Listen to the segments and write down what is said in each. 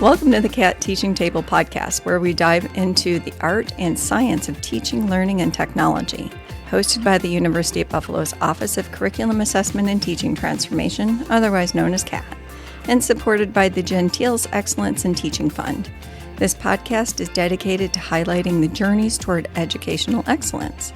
Welcome to the CAT Teaching Table podcast, where we dive into the art and science of teaching, learning, and technology. Hosted by the University at Buffalo's Office of Curriculum Assessment and Teaching Transformation, otherwise known as CAT, and supported by the Gentiles Excellence in Teaching Fund. This podcast is dedicated to highlighting the journeys toward educational excellence.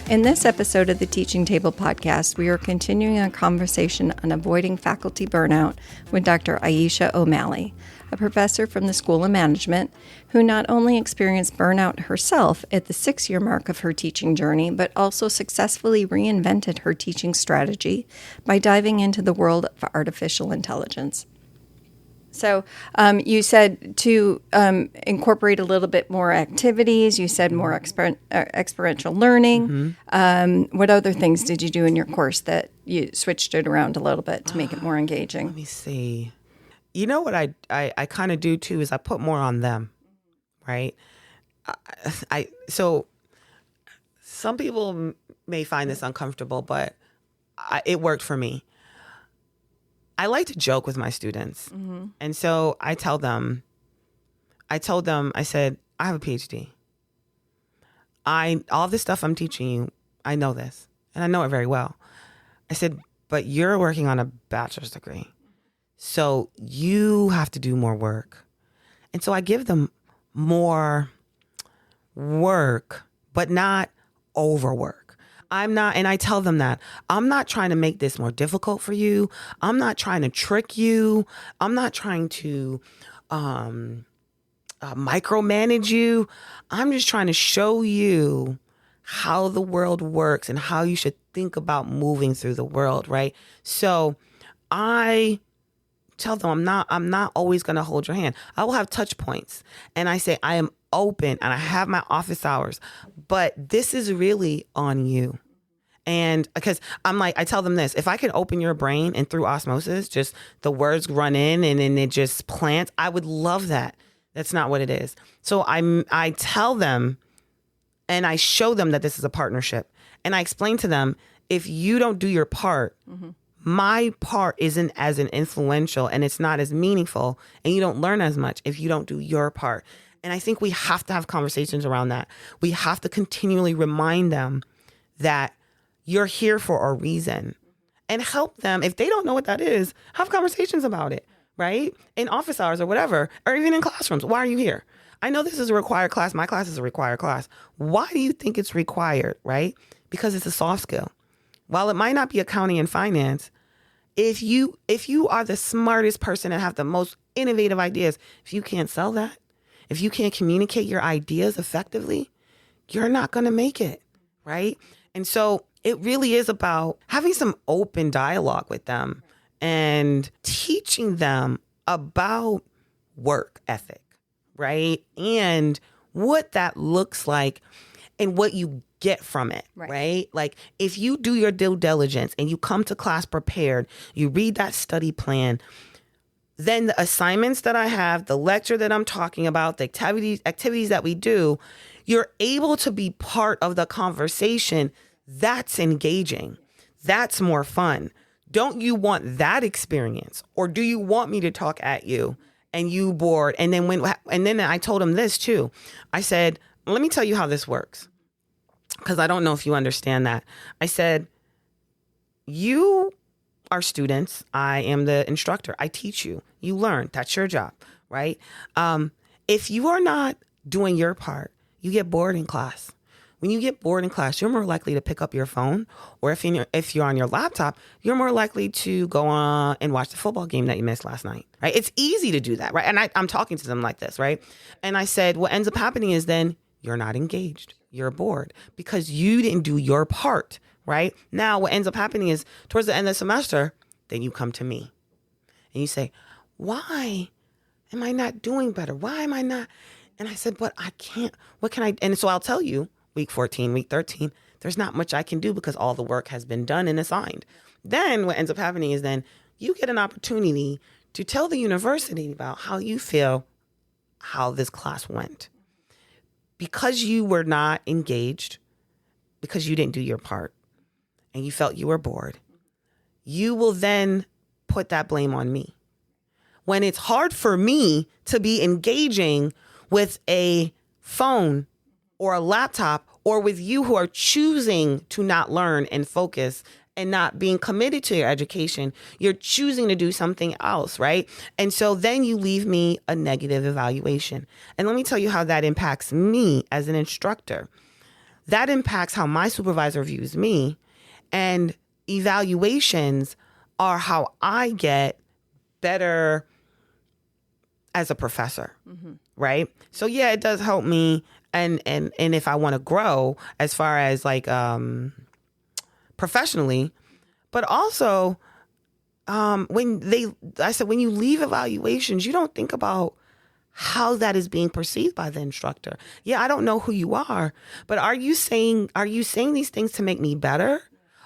In this episode of the Teaching Table podcast, we are continuing a conversation on avoiding faculty burnout with Dr. Aisha O'Mally, a professor from the School of Management who not only experienced burnout herself at the 6-year mark of her teaching journey, but also successfully reinvented her teaching strategy by diving into the world of artificial intelligence. So you said to incorporate a little bit more activities. You said more experiential learning. Mm-hmm. What other things did you do in your course that you switched it around a little bit to make it more engaging? Let me see. You know what I kind of do too is I put more on them, right? So some people may find this uncomfortable, but it worked for me. I like to joke with my students. Mm-hmm. And so I told them, I said, I have a PhD. All this stuff I'm teaching you, I know this, and I know it very well. I said, but you're working on a bachelor's degree. So you have to do more work. And so I give them more work, but not overwork. And I tell them that I'm not trying to make this more difficult for you. I'm not trying to trick you. I'm not trying to micromanage you. I'm just trying to show you how the world works and how you should think about moving through the world, right? So I tell them I'm not always going to hold your hand. I will have touch points. And I say, I am open and I have my office hours, but this is really on you. And because I tell them this, if I can open your brain and through osmosis, just the words run in and then it just plants, I would love that. That's not what it is. So I tell them and I show them that this is a partnership. And I explain to them, if you don't do your part, mm-hmm. my part isn't as influential and it's not as meaningful and you don't learn as much if you don't do your part. And I think we have to have conversations around that. We have to continually remind them that you're here for a reason and help them. If they don't know what that is, have conversations about it, right? In office hours or whatever, or even in classrooms. Why are you here? I know this is a required class. My class is a required class. Why do you think it's required, right? Because it's a soft skill. While it might not be accounting and finance, if you are the smartest person and have the most innovative ideas, if you can't sell that, if you can't communicate your ideas effectively, you're not going to make it, right? And so it really is about having some open dialogue with them and teaching them about work ethic, right? And what that looks like and what you get from it, right? Like if you do your due diligence and you come to class prepared, you read that study plan, then the assignments that I have, the lecture that I'm talking about, the activities that we do, you're able to be part of the conversation. That's engaging. That's more fun. Don't you want that experience? Or do you want me to talk at you and you bored? And then I told him this too. I said, let me tell you how this works. Because I don't know if you understand that. I said, you are students. I am the instructor. I teach you. You learn. That's your job, right? If you are not doing your part, you get bored in class. When you get bored in class, you're more likely to pick up your phone, or if you're on your laptop, you're more likely to go on and watch the football game that you missed last night, right? It's easy to do that, right? And I'm talking to them like this, right? And I said, what ends up happening is then you're not engaged. You're bored because you didn't do your part, right? Now, what ends up happening is towards the end of the semester, then you come to me and you say, why am I not doing better? Why am I not? And I said, but I can't. What can I? And so I'll tell you, week 14, week 13, there's not much I can do because all the work has been done and assigned. Then what ends up happening is then you get an opportunity to tell the university about how you feel, how this class went. Because you were not engaged, because you didn't do your part, and you felt you were bored, you will then put that blame on me. when it's hard for me to be engaging with a phone or a laptop, or with you who are choosing to not learn and focus and not being committed to your education, you're choosing to do something else, right? And so then you leave me a negative evaluation. And let me tell you how that impacts me as an instructor. That impacts how my supervisor views me. And evaluations are how I get better as a professor, right? So yeah, it does help me. And if I want to grow as far as like professionally, but also when you leave evaluations, you don't think about how that is being perceived by the instructor. Yeah, I don't know who you are, but are you saying these things to make me better?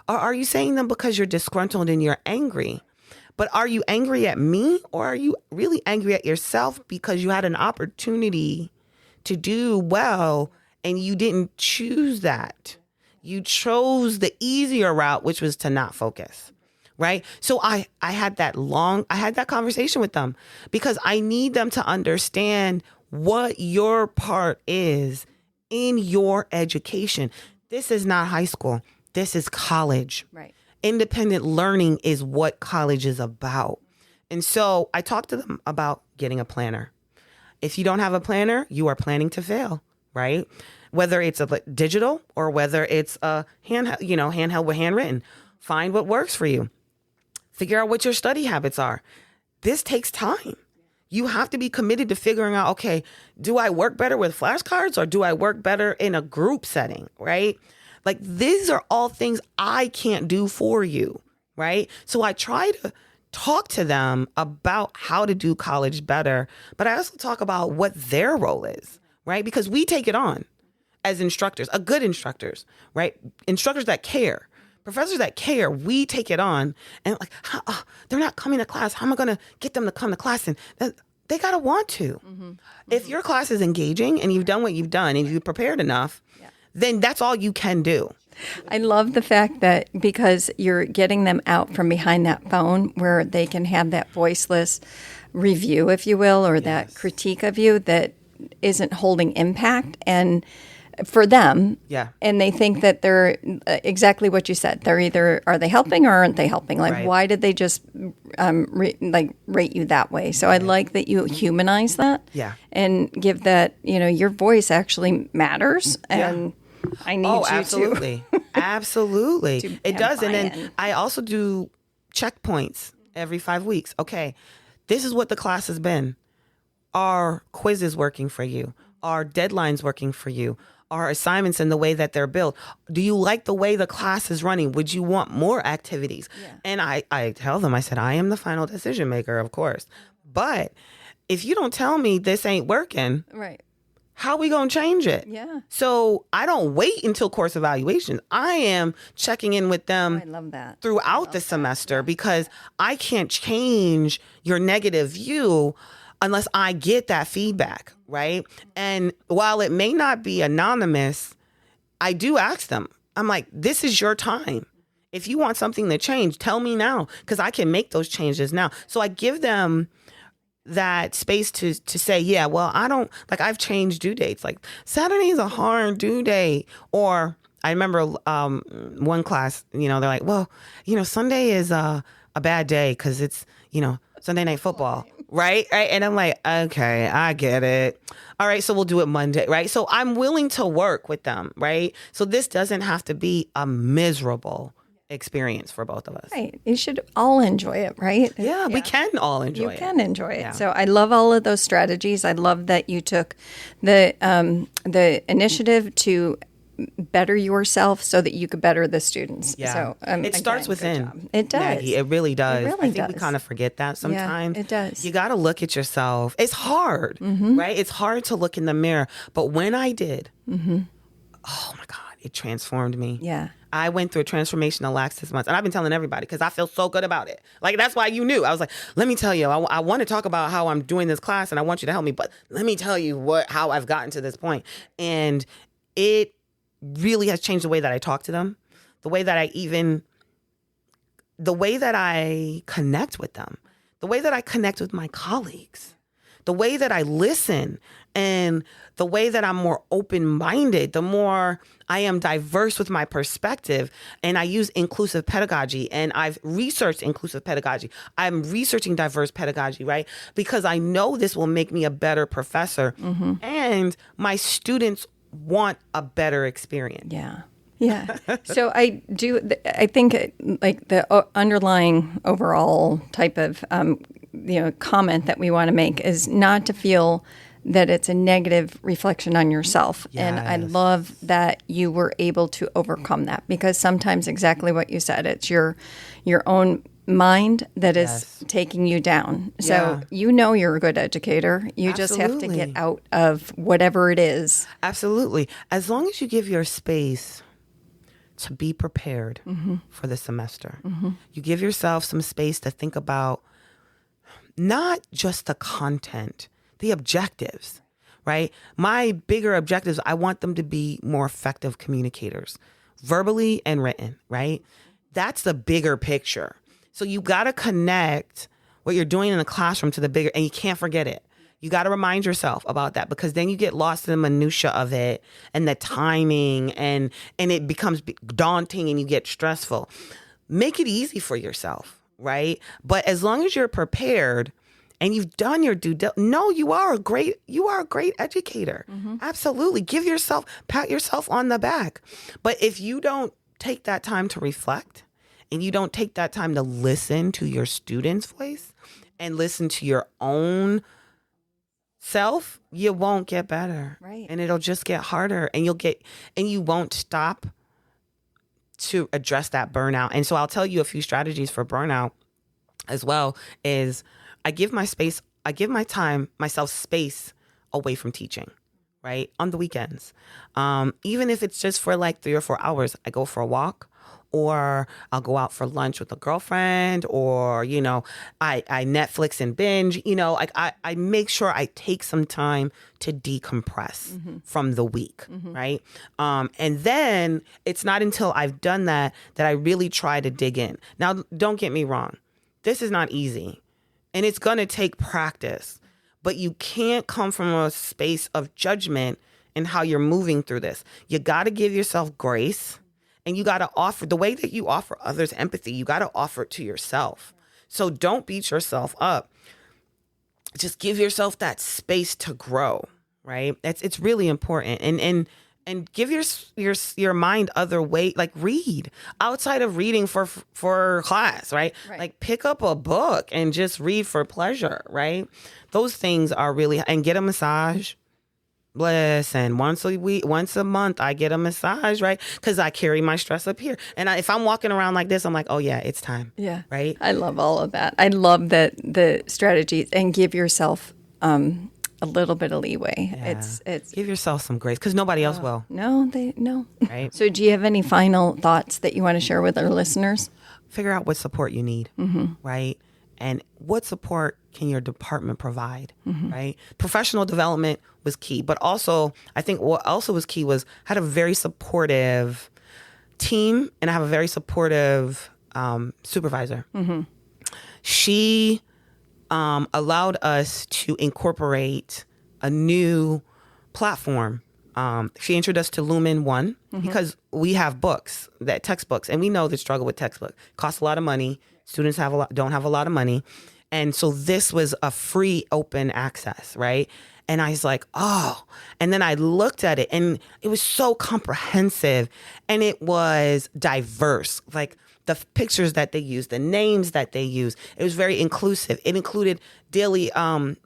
Or are you saying them because you're disgruntled and you're angry? But are you angry at me, or are you really angry at yourself because you had an opportunity to do well and you didn't choose that? You chose the easier route, which was to not focus, right? So I had that conversation with them because I need them to understand what your part is in your education. This is not high school. This is college. Right. Independent learning is what college is about. And so I talked to them about getting a planner. If you don't have a planner, you are planning to fail, right? Whether it's a digital or whether it's a handheld with handwritten. Find what works for you. Figure out what your study habits are. This takes time. You have to be committed to figuring out, okay, do I work better with flashcards or do I work better in a group setting, right? Like, these are all things I can't do for you, right? So I try to talk to them about how to do college better, but I also talk about what their role is, right? Because we take it on as instructors, good instructors, right? Instructors that care, professors that care, we take it on. And like, they're not coming to class. How am I going to get them to come to class? And they got to want to. If your class is engaging and you've done what you've done and you've prepared enough, then that's all you can do. I love the fact that because you're getting them out from behind that phone where they can have that voiceless review, if you will, or that critique of you that isn't holding impact and for them. Yeah. And they think that they're exactly what you said. They're either, are they helping or aren't they helping? Like, why did they just rate you that way? So I like that you humanize that. Yeah. And give that, your voice actually matters. And I need you absolutely. Absolutely. to it does. buy-in. And then I also do checkpoints every 5 weeks. Okay, this is what the class has been. Are quizzes working for you? Are deadlines working for you? Are assignments in the way that they're built? Do you like the way the class is running? Would you want more activities? Yeah. And I tell them, I said, I am the final decision maker, of course. But if you don't tell me this ain't working, right, how we going to change it? Yeah. So I don't wait until course evaluation. I am checking in with them I love that. throughout the semester because I can't change your negative view unless I get that feedback, right? And while it may not be anonymous, I do ask them. I'm like, this is your time. If you want something to change, tell me now because I can make those changes now. So I give them that space to say, yeah, well, I don't, like, I've changed due dates. Like, Saturday is a hard due date. Or I remember one class, they're like, well, Sunday is a bad day because it's, Sunday night football. Right. And I'm like, okay, I get it. All right. So we'll do it Monday. Right. So I'm willing to work with them. Right. So this doesn't have to be a miserable experience for both of us. Right. You should all enjoy it, right? Yeah, we can all enjoy it. You can enjoy it. Yeah. So I love all of those strategies. I love that you took the initiative to better yourself so that you could better the students. Yeah. So it starts within. It does. Maggie, it really does. It really I think does. we kind of forget that sometimes. Yeah, it does. You got to look at yourself. It's hard, right? It's hard to look in the mirror. But when I did, oh my God, it transformed me. Yeah. I went through a transformation the last 6 months, and I've been telling everybody because I feel so good about it. Like, that's why you knew. I was like, let me tell you, I want to talk about how I'm doing this class, and I want you to help me, but let me tell you how I've gotten to this point. And it really has changed the way that I talk to them, the way that I connect with them, the way that I connect with my colleagues, the way that I listen, and the way that I'm more open-minded, the more I am diverse with my perspective, and I use inclusive pedagogy, and I've researched inclusive pedagogy. I'm researching diverse pedagogy, right? Because I know this will make me a better professor, and my students want a better experience. Yeah. Yeah. So I think like the underlying overall type of, comment that we want to make is not to feel that it's a negative reflection on yourself. Yes. And I love that you were able to overcome that, because sometimes exactly what you said, it's your own mind that is taking you down. So you're a good educator. You just have to get out of whatever it is. Absolutely. As long as you give your space to be prepared for the semester. You give yourself some space to think about not just the content, the objectives, right? My bigger objectives, I want them to be more effective communicators, verbally and written, right? That's the bigger picture. So you got to connect what you're doing in the classroom to the bigger, and you can't forget it. You got to remind yourself about that, because then you get lost in the minutia of it and the timing, and it becomes daunting and you get stressful. Make it easy for yourself, right? But as long as you're prepared and you've done your due diligence, no, you are a great educator. Absolutely. Pat yourself on the back. But if you don't take that time to reflect, and you don't take that time to listen to your student's voice and listen to your own self, you won't get better. Right. And it'll just get harder, and you won't stop to address that burnout. And so I'll tell you a few strategies for burnout as well. Is I give myself space away from teaching, right? On the weekends. Even if it's just for like 3 or 4 hours, I go for a walk, or I'll go out for lunch with a girlfriend, or, I Netflix and binge, I make sure I take some time to decompress from the week, right? And then it's not until I've done that I really try to dig in. Now, don't get me wrong. This is not easy, and it's going to take practice, but you can't come from a space of judgment in how you're moving through this. You got to give yourself grace. And you got to offer, the way that you offer others empathy, you got to offer it to yourself. So don't beat yourself up. Just give yourself that space to grow, right? It's really important. And give your mind other way, like read outside of reading for class, right? Like pick up a book and just read for pleasure, right? Those things are really, and get a massage. Listen, once a month, I get a massage, right? Because I carry my stress up here. And if I'm walking around like this, I'm like, oh yeah, it's time. Yeah. Right? I love all of that. I love the strategies, and give yourself a little bit of leeway. Yeah. It's give yourself some grace, because nobody else will. No. Right? So do you have any final thoughts that you want to share with our listeners? Figure out what support you need, right? And what support can your department provide, right? Professional development was key, but also I think what also was key was I had a very supportive team, and I have a very supportive supervisor. She allowed us to incorporate a new platform. She introduced us to Lumen 1 because we have textbooks, and we know the struggle with textbooks. Costs a lot of money. Students don't have a lot of money. And so this was a free open access, right? And I was like, oh. And then I looked at it, and it was so comprehensive, and it was diverse. Like the pictures that they use, the names that they use, it was very inclusive. It included daily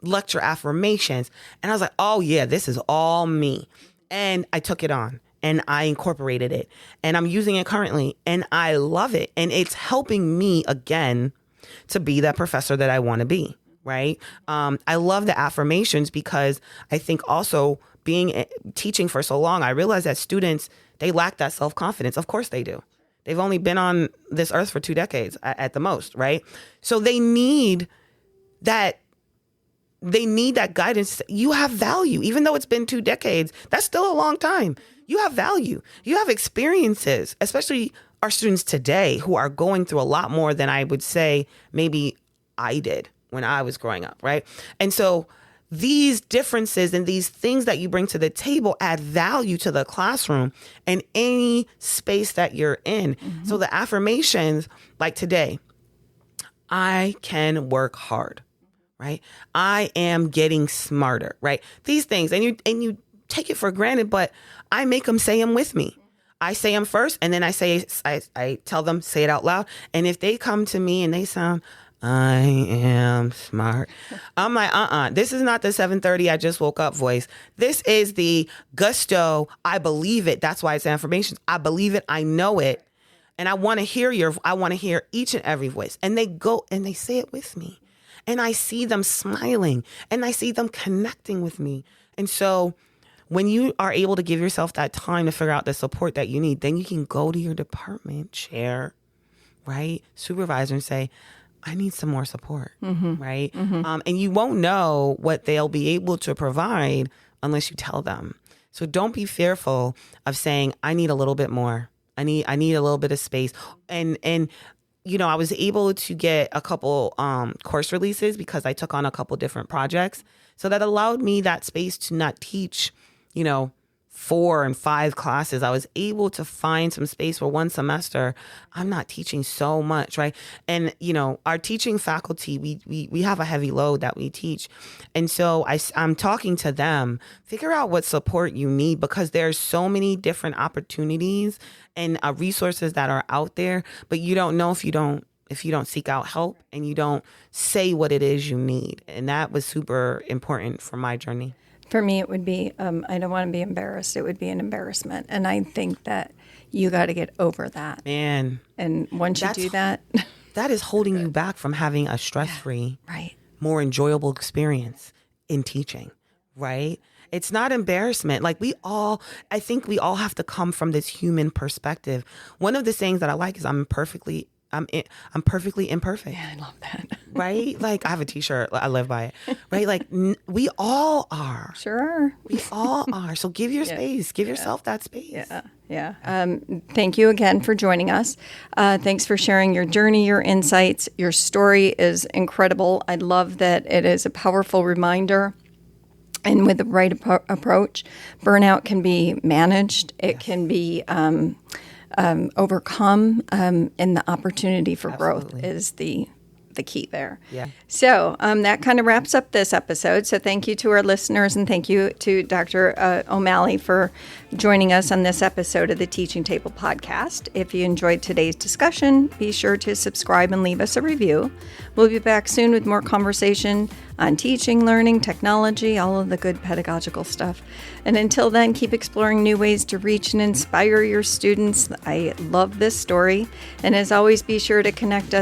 lecture affirmations. And I was like, oh yeah, this is all me. And I took it on, and I incorporated it, and I'm using it currently, and I love it. And it's helping me again to be that professor that I want to be, right? I love the affirmations, because I think also teaching for so long, I realized that students, they lack that self-confidence. Of course they do. They've only been on this earth for 2 decades at the most, right? So they need that guidance. You have value. Even though it's been 2 decades, that's still a long time. You have value. You have experiences, especially our students today, who are going through a lot more than I would say maybe I did, when I was growing up, right? And so these differences and these things that you bring to the table add value to the classroom and any space that you're in. So the affirmations, like today, I can work hard, right? I am getting smarter, right? These things, and you take it for granted, but I make them say them with me. I say them first, and then I tell them, say it out loud. And if they come to me and they sound, I am smart, I'm like, this is not the 7:30 I just woke up voice. This is the gusto. I believe it. That's why it's affirmations. I believe it. I know it. And I want to hear each and every voice. And they go and they say it with me. And I see them smiling and I see them connecting with me. And so when you are able to give yourself that time to figure out the support that you need, then you can go to your department chair, right? Supervisor, and say, I need some more support, right? And you won't know what they'll be able to provide unless you tell them. So don't be fearful of saying, I need a little bit more. I need a little bit of space. And I was able to get a couple course releases because I took on a couple different projects. So that allowed me that space to not teach, 4 and 5 classes. I was able to find some space for one semester. I'm not teaching so much, right? And, our teaching faculty, we have a heavy load that we teach. And so I'm talking to them, figure out what support you need, because there's so many different opportunities and resources that are out there, but you don't know if you don't seek out help and you don't say what it is you need. And that was super important for my journey. For me, it would be, I don't want to be embarrassed. It would be an embarrassment. And I think that you got to get over that. Man. And once you do that. That is holding you back from having a stress-free, more enjoyable experience in teaching, right? It's not embarrassment. Like I think we all have to come from this human perspective. One of the sayings that I like is I'm perfectly imperfect. Yeah, I love that. Right? Like I have a t-shirt. I live by it. Right? Like we all are. Sure. We all are. So give your space. Give yourself that space. Yeah. Thank you again for joining us. Thanks for sharing your journey, your insights. Your story is incredible. I love that it is a powerful reminder. And with the right approach, burnout can be managed. It can be overcome, and the opportunity for growth is the key there. Yeah. So that kind of wraps up this episode. So thank you to our listeners, and thank you to Dr. O'Mally for joining us on this episode of the Teaching Table podcast. If you enjoyed today's discussion, be sure to subscribe and leave us a review. We'll be back soon with more conversation on teaching, learning, technology, all of the good pedagogical stuff. And until then, keep exploring new ways to reach and inspire your students. I love this story. And as always, be sure to connect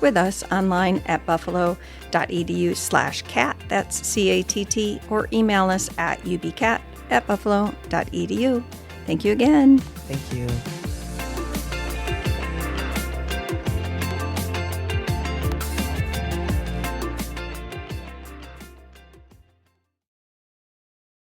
with us online at buffalo.edu/CAT. That's CATT, or email us at ubcat@buffalo.edu. Thank you again. Thank you.